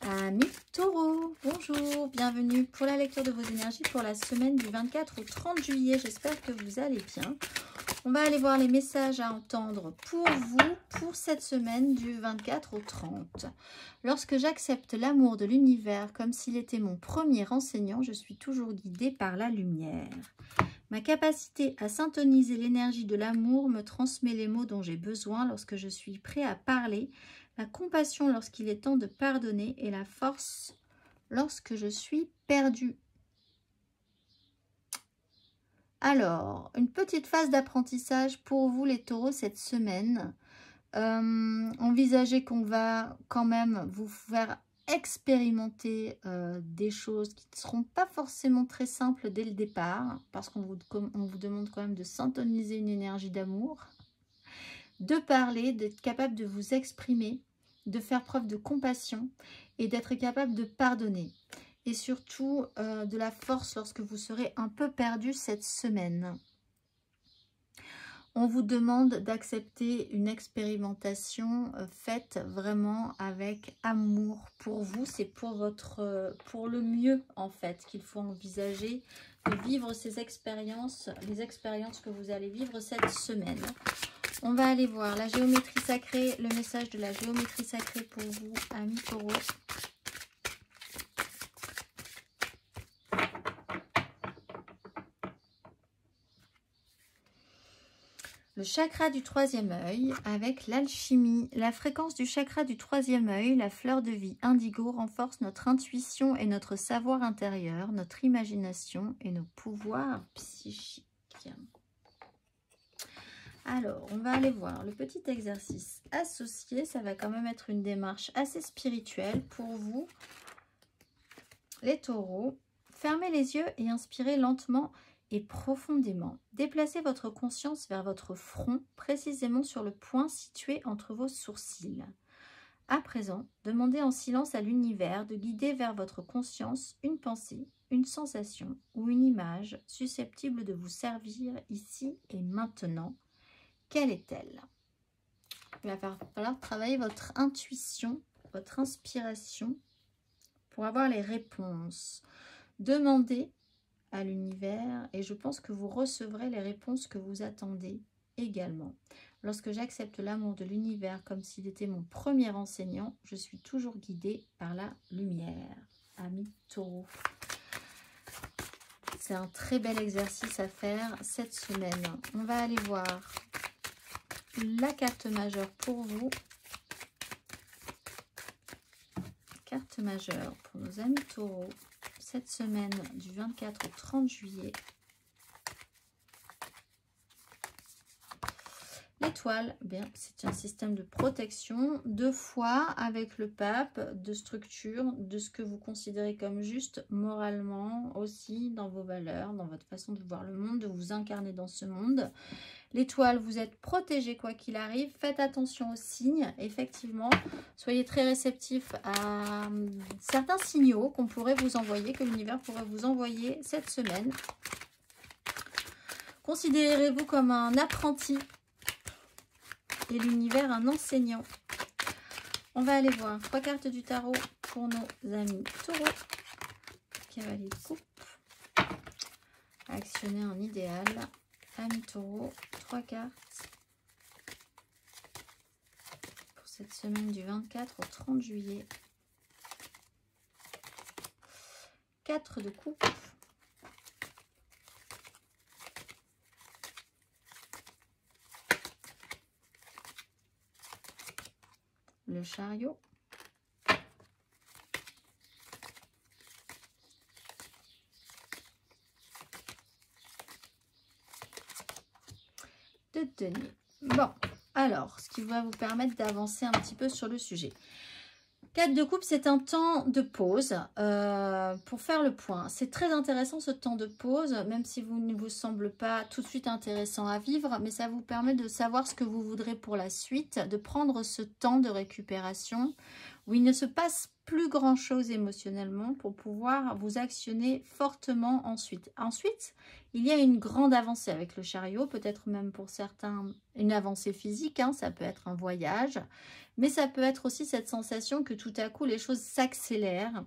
Amis Taureau, bonjour, bienvenue pour la lecture de vos énergies pour la semaine du 24 au 30 juillet. J'espère que vous allez bien. On va aller voir les messages à entendre pour vous pour cette semaine du 24 au 30. Lorsque j'accepte l'amour de l'univers comme s'il était mon premier enseignant, je suis toujours guidée par la lumière. Ma capacité à syntoniser l'énergie de l'amour me transmet les mots dont j'ai besoin lorsque je suis prêt à parler, la compassion lorsqu'il est temps de pardonner et la force lorsque je suis perdue. Alors, une petite phase d'apprentissage pour vous les taureaux cette semaine. Envisagez qu'on va quand même vous faire expérimenter des choses qui ne seront pas forcément très simples dès le départ, parce qu'on vous demande quand même de syntoniser une énergie d'amour, de parler, d'être capable de vous exprimer, de faire preuve de compassion et d'être capable de pardonner. Et surtout de la force lorsque vous serez un peu perdu cette semaine. On vous demande d'accepter une expérimentation faite vraiment avec amour pour vous. C'est pour le mieux en fait qu'il faut envisager de vivre ces expériences, les expériences que vous allez vivre cette semaine. On va aller voir la géométrie sacrée, le message de la géométrie sacrée pour vous, amis taureaux. Le chakra du troisième œil avec l'alchimie. La fréquence du chakra du troisième œil, la fleur de vie indigo, renforce notre intuition et notre savoir intérieur, notre imagination et nos pouvoirs psychiques. Alors, on va aller voir le petit exercice associé. Ça va quand même être une démarche assez spirituelle pour vous, les taureaux. Fermez les yeux et inspirez lentement et profondément. Déplacez votre conscience vers votre front, précisément sur le point situé entre vos sourcils. À présent, demandez en silence à l'univers de guider vers votre conscience une pensée, une sensation ou une image susceptible de vous servir ici et maintenant. Quelle est-elle? Il va falloir travailler votre intuition, votre inspiration pour avoir les réponses. Demandez à l'univers et je pense que vous recevrez les réponses que vous attendez également. Lorsque j'accepte l'amour de l'univers comme s'il était mon premier enseignant, je suis toujours guidée par la lumière. Amis taureaux. C'est un très bel exercice à faire cette semaine. On va aller voir la carte majeure pour vous. Carte majeure pour nos amis taureaux. Cette semaine du 24 au 30 juillet. L'étoile, bien, c'est un système de protection, de foi avec le pape, de structure, de ce que vous considérez comme juste moralement aussi dans vos valeurs, dans votre façon de voir le monde, de vous incarner dans ce monde. L'étoile, vous êtes protégé quoi qu'il arrive. Faites attention aux signes, effectivement. Soyez très réceptifs à certains signaux qu'on pourrait vous envoyer, que l'univers pourrait vous envoyer cette semaine. Considérez-vous comme un apprenti et l'univers un enseignant. On va aller voir 3 cartes du tarot pour nos amis taureaux. Cavalier de coupe. Actionner un idéal. Amis taureaux, 3 cartes pour cette semaine du 24 au 30 juillet. 4 de coupe. Le chariot. De denier. Bon, alors, ce qui va vous permettre d'avancer un petit peu sur le sujet. 4 de coupe, c'est un temps de pause pour faire le point. C'est très intéressant ce temps de pause, même si vous ne vous semble pas tout de suite intéressant à vivre, mais ça vous permet de savoir ce que vous voudrez pour la suite, de prendre ce temps de récupération où il ne se passe plus grand chose émotionnellement pour pouvoir vous actionner fortement ensuite. Ensuite, il y a une grande avancée avec le chariot, peut-être même pour certains une avancée physique, hein, ça peut être un voyage, mais ça peut être aussi cette sensation que tout à coup les choses s'accélèrent.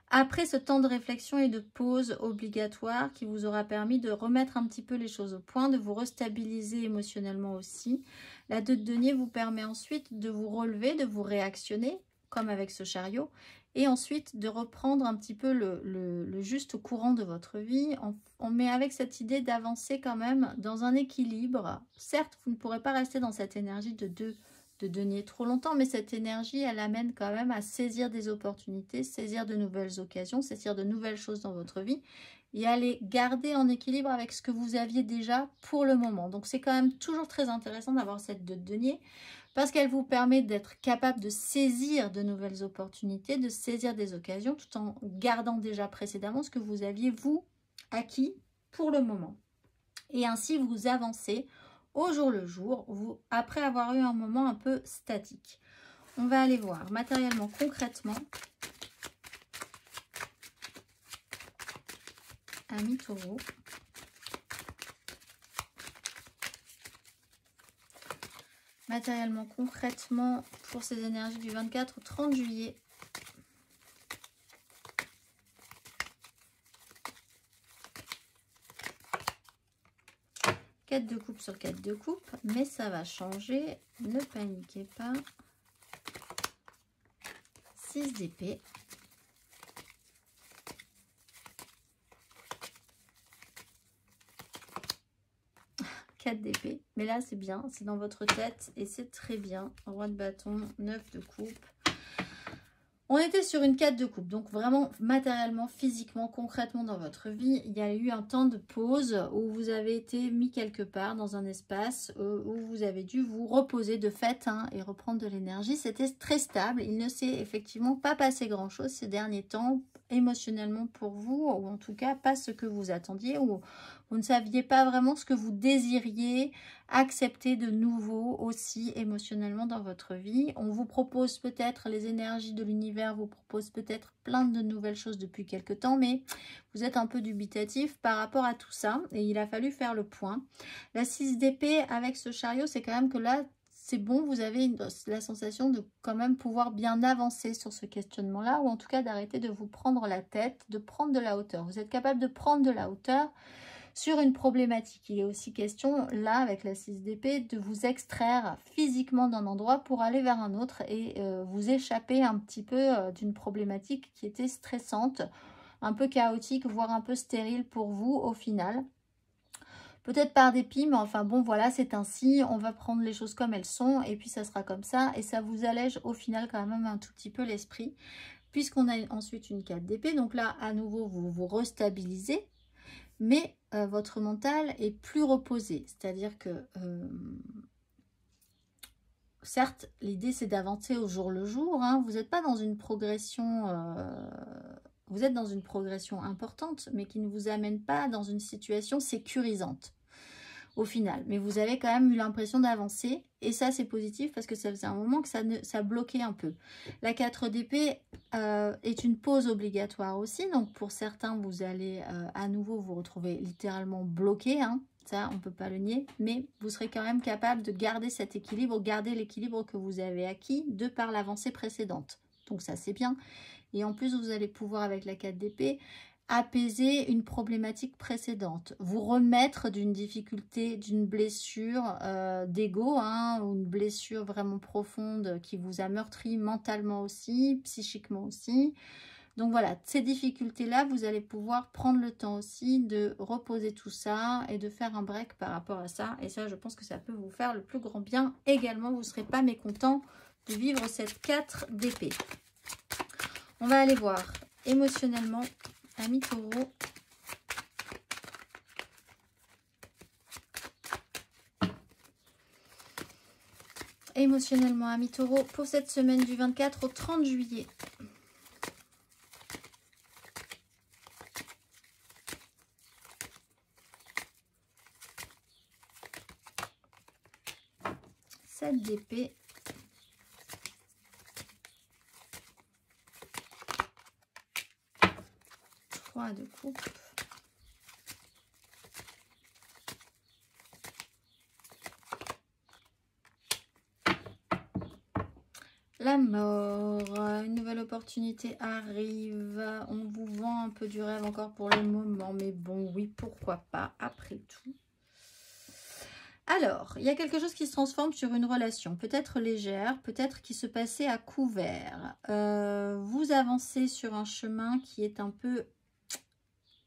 Après ce temps de réflexion et de pause obligatoire qui vous aura permis de remettre un petit peu les choses au point, de vous restabiliser émotionnellement aussi, la 2 de denier vous permet ensuite de vous relever, de vous réactionner, comme avec ce chariot, et ensuite de reprendre un petit peu le juste courant de votre vie. On met avec cette idée d'avancer quand même dans un équilibre. Certes, vous ne pourrez pas rester dans cette énergie de denier trop longtemps, mais cette énergie, elle amène quand même à saisir des opportunités, saisir de nouvelles occasions, saisir de nouvelles choses dans votre vie et à les garder en équilibre avec ce que vous aviez déjà pour le moment. Donc c'est quand même toujours très intéressant d'avoir cette 2 de denier parce qu'elle vous permet d'être capable de saisir de nouvelles opportunités, de saisir des occasions tout en gardant déjà précédemment ce que vous aviez vous acquis pour le moment. Et ainsi vous avancez au jour le jour, après avoir eu un moment un peu statique. On va aller voir matériellement, concrètement, Amis Taureau. Matériellement, concrètement, pour ces énergies du 24 au 30 juillet. Quatre de coupe sur 4 de coupe, mais ça va changer, ne paniquez pas. 6 d'épée. 4 d'épée, mais là c'est bien, c'est dans votre tête et c'est très bien. Roi de bâton, 9 de coupe. On était sur une 4 de coupe, donc vraiment matériellement, physiquement, concrètement dans votre vie, il y a eu un temps de pause où vous avez été mis quelque part dans un espace où vous avez dû vous reposer de fait hein, et reprendre de l'énergie. C'était très stable, il ne s'est effectivement pas passé grand chose ces derniers temps émotionnellement pour vous, ou en tout cas pas ce que vous attendiez, ou vous ne saviez pas vraiment ce que vous désiriez accepter de nouveau aussi émotionnellement dans votre vie. On vous propose peut-être, les énergies de l'univers vous proposent peut-être plein de nouvelles choses depuis quelque temps, mais vous êtes un peu dubitatif par rapport à tout ça et il a fallu faire le point. La 6 d'épée avec ce chariot, c'est quand même que là, c'est bon, vous avez la sensation de quand même pouvoir bien avancer sur ce questionnement-là, ou en tout cas d'arrêter de vous prendre la tête, de prendre de la hauteur. Vous êtes capable de prendre de la hauteur sur une problématique. Il est aussi question, là, avec la 6 d'épée, de vous extraire physiquement d'un endroit pour aller vers un autre et vous échapper un petit peu d'une problématique qui était stressante, un peu chaotique, voire un peu stérile pour vous au final. Peut-être par dépit, mais enfin bon, voilà, c'est ainsi. On va prendre les choses comme elles sont et puis ça sera comme ça. Et ça vous allège au final quand même un tout petit peu l'esprit. Puisqu'on a ensuite une 4 d'épée. Donc là, à nouveau, vous vous restabilisez. Mais votre mental est plus reposé. C'est-à-dire que, certes, l'idée c'est d'avancer au jour le jour. Hein. Vous n'êtes pas dans une progression... vous êtes dans une progression importante, mais qui ne vous amène pas dans une situation sécurisante au final. Mais vous avez quand même eu l'impression d'avancer. Et ça, c'est positif parce que ça faisait un moment que ça bloquait un peu. La 4 d'épée est une pause obligatoire aussi. Donc, pour certains, vous allez à nouveau vous retrouver littéralement bloqué. Hein. Ça, on ne peut pas le nier. Mais vous serez quand même capable de garder cet équilibre, garder l'équilibre que vous avez acquis de par l'avancée précédente. Donc, ça, c'est bien. Et en plus, vous allez pouvoir, avec la 4 d'épée, apaiser une problématique précédente, vous remettre d'une difficulté, d'une blessure d'ego, hein, ou une blessure vraiment profonde qui vous a meurtri mentalement aussi, psychiquement aussi. Donc voilà, ces difficultés-là, vous allez pouvoir prendre le temps aussi de reposer tout ça et de faire un break par rapport à ça. Et ça, je pense que ça peut vous faire le plus grand bien également. Vous ne serez pas mécontent de vivre cette 4 d'épée. On va aller voir émotionnellement, Amis Taureau. Émotionnellement, Amis Taureau, pour cette semaine du 24 au 30 juillet. Sept d'épée. 3 de coupe. La mort, une nouvelle opportunité arrive. On vous vend un peu du rêve encore pour le moment, mais bon, oui, pourquoi pas, après tout. Alors, il y a quelque chose qui se transforme sur une relation, peut-être légère, peut-être qui se passait à couvert. Vous avancez sur un chemin qui est un peu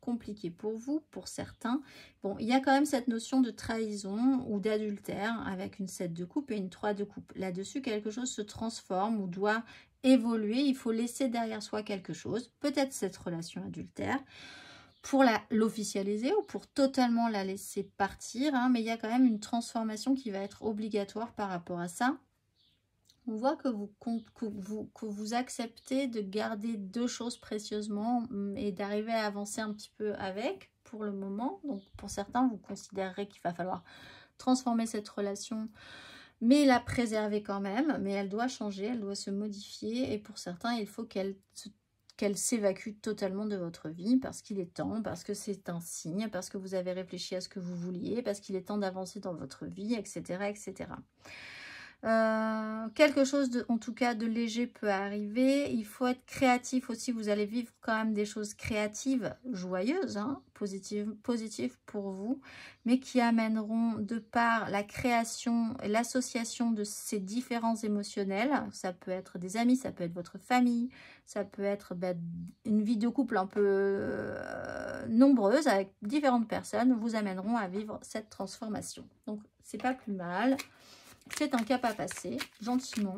compliqué pour vous, pour certains. Bon, il y a quand même cette notion de trahison ou d'adultère avec une 7 de coupe et une 3 de coupe. Là-dessus, quelque chose se transforme ou doit évoluer. Il faut laisser derrière soi quelque chose, peut-être cette relation adultère, pour l'officialiser ou pour totalement la laisser partir. Hein, mais il y a quand même une transformation qui va être obligatoire par rapport à ça. On voit que vous acceptez de garder deux choses précieusement et d'arriver à avancer un petit peu avec pour le moment. Donc pour certains, vous considérerez qu'il va falloir transformer cette relation, mais la préserver quand même. Mais elle doit changer, elle doit se modifier. Et pour certains, il faut qu'elle s'évacue totalement de votre vie parce qu'il est temps, parce que c'est un signe, parce que vous avez réfléchi à ce que vous vouliez, parce qu'il est temps d'avancer dans votre vie, etc., etc. Quelque chose en tout cas de léger peut arriver. Il faut être créatif aussi. Vous allez vivre quand même des choses créatives, joyeuses, hein, positives pour vous, mais qui amèneront de par la création et l'association de ces différents émotionnels. Ça peut être des amis, ça peut être votre famille, ça peut être une vie de couple un peu nombreuse avec différentes personnes, vous amèneront à vivre cette transformation. Donc c'est pas plus mal. C'est un cap à passer, gentiment,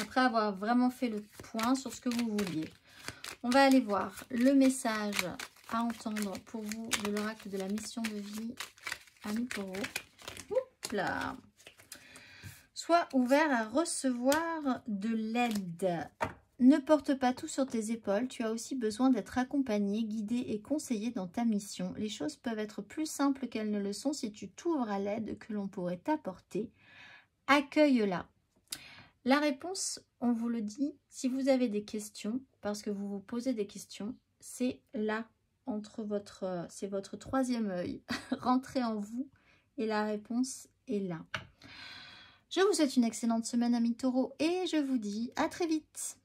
après avoir vraiment fait le point sur ce que vous vouliez. On va aller voir le message à entendre pour vous de l'oracle de la mission de vie, Amis Taureau. Oups là. Sois ouvert à recevoir de l'aide. Ne porte pas tout sur tes épaules, tu as aussi besoin d'être accompagné, guidé et conseillé dans ta mission. Les choses peuvent être plus simples qu'elles ne le sont si tu t'ouvres à l'aide que l'on pourrait t'apporter. Accueille-la. La réponse, on vous le dit, si vous avez des questions, parce que vous vous posez des questions, c'est là, c'est votre troisième œil. Rentrez en vous et la réponse est là. Je vous souhaite une excellente semaine, amis taureaux, et je vous dis à très vite.